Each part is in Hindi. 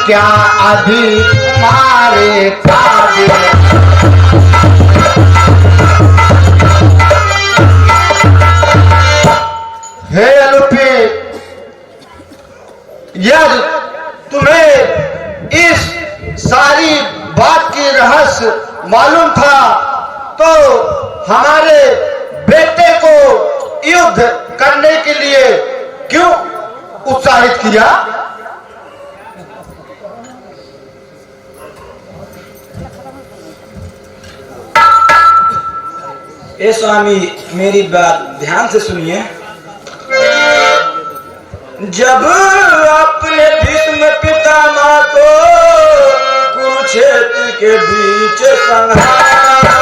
क्या अभी तुम्हारे काबिल हे अलूपी, यदि तुम्हें इस सारी बात की रहस्य मालूम था तो हमारे बेटे को युद्ध करने के लिए क्यों उत्साहित किया? ए स्वामी, मेरी बात ध्यान से सुनिए। जब अपने भीष्म पितामह को कुरुक्षेत्र के बीच संहारा,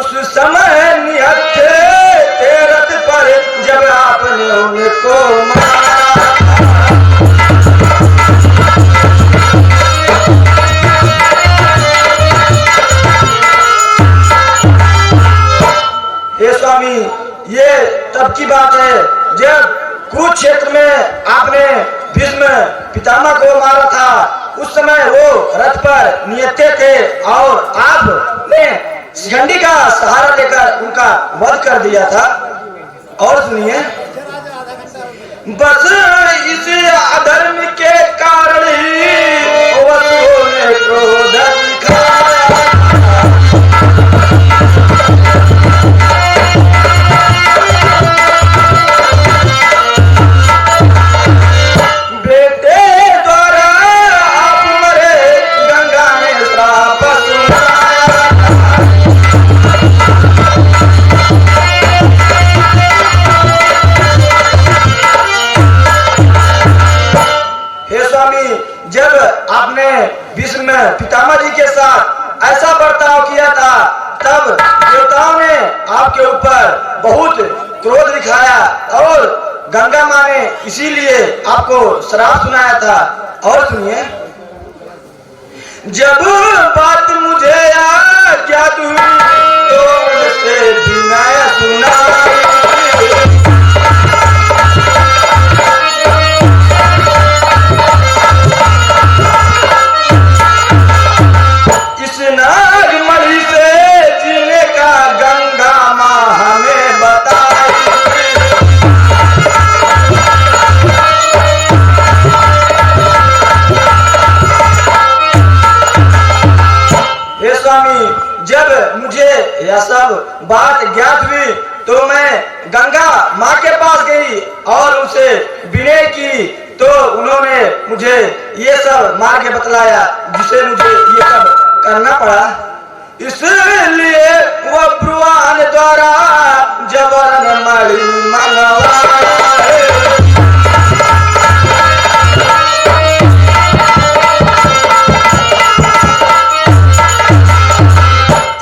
उस समय निहत्थ थे रथ पर जब आपने उनको मारा। स्वामी, ये तब की बात है जब कुरुक्षेत्र में आपने भीष्म पितामह को मारा था। उस समय वो रथ पर नियते थे और आपने शिखंडी का सहारा लेकर उनका वध कर दिया था। और सुनिए, बस इस अधर्म के कारण ही वसुओं ने क्रोध दिखाया। जब आपने भीष्म पितामह जी के साथ ऐसा बर्ताव किया था तब देवताओं ने आपके ऊपर बहुत क्रोध दिखाया और गंगा माँ ने इसीलिए आपको श्राप सुनाया था। और सुनिए, जब बात मुझे ज्ञात हुई तो उनसे भी मैं सुना। ना बात ज्ञात हुई तो मैं गंगा माँ के पास गई और उनसे विनय की, तो उन्होंने मुझे ये सब मार्ग बतलाया जिसे मुझे ये सब करना पड़ा। इसलिए वो भगवान द्वारा जबरन मणि मंगवाए।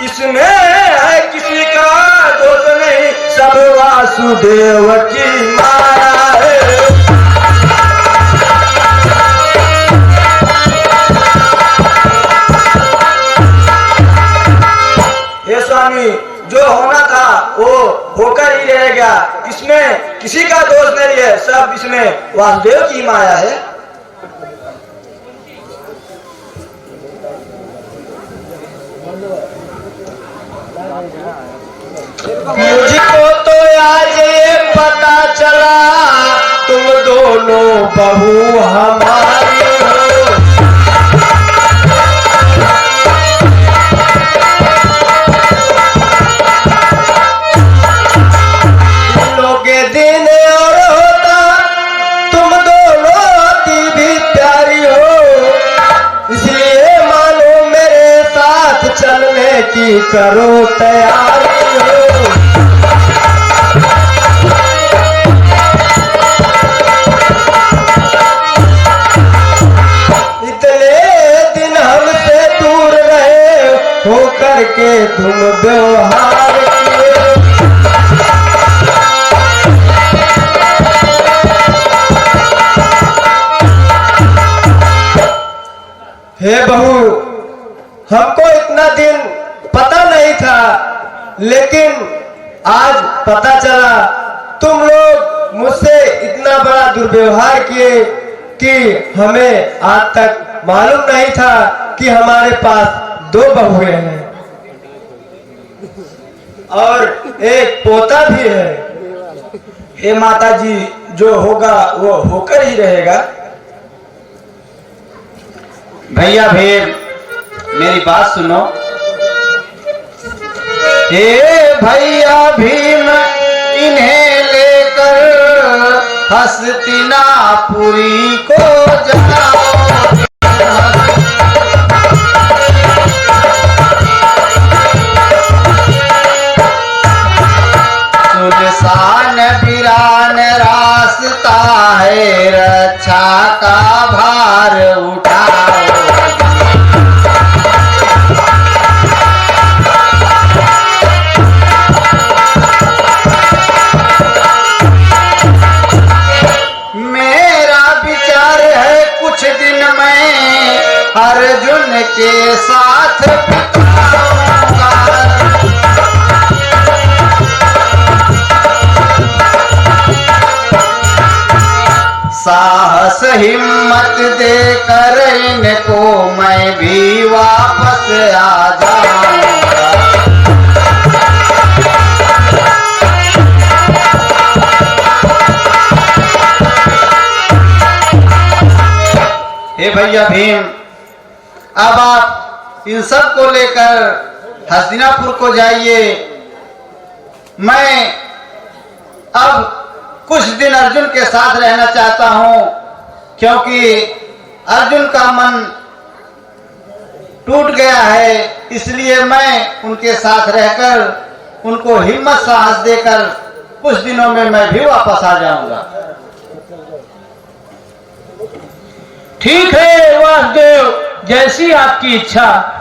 इसमें है किसी का दोष नहीं, सब वासुदेव की माया है। हे स्वामी, जो होना था वो होकर ही रहेगा, इसमें किसी का दोष नहीं है, सब इसमें वासुदेव की माया है। मुझको तो आज ये पता चला तुम दोनों बहू हमारी हो। दिनों के दिन और होता तुम दोनों अति भी प्यारी हो, इसलिए मानो मेरे साथ चलने की करो तैयारी हो। होकर के तुम व्यवहार किए, हे बहू, हमको इतना दिन पता नहीं था, लेकिन आज पता चला तुम लोग मुझसे इतना बड़ा दुर्व्यवहार किए कि हमें आज तक मालूम नहीं था कि हमारे पास 2 बहुएं हैं और एक पोता भी है। हे माता जी, जो होगा वो होकर ही रहेगा। भैया भीम, मेरी बात सुनो। हे भैया भीम, इन्हें लेकर हस्तिनापुरी को जाओ। सुनसान वीरान रास्ता है, रक्षा का भार उठाओ। मेरा विचार है कुछ दिन में अर्जुन के साथ बिताऊंगा। साहस हिम्मत देकर इनको मैं भी वापस आ जाऊंगा। हे भैया भीम, अब आप इन सब को लेकर हस्तिनापुर को जाइए। मैं अब कुछ दिन अर्जुन के साथ रहना चाहता हूं, क्योंकि अर्जुन का मन टूट गया है, इसलिए मैं उनके साथ रहकर उनको हिम्मत साहस देकर कुछ दिनों में मैं भी वापस आ जाऊंगा। ठीक है वासुदेव, जैसी आपकी इच्छा।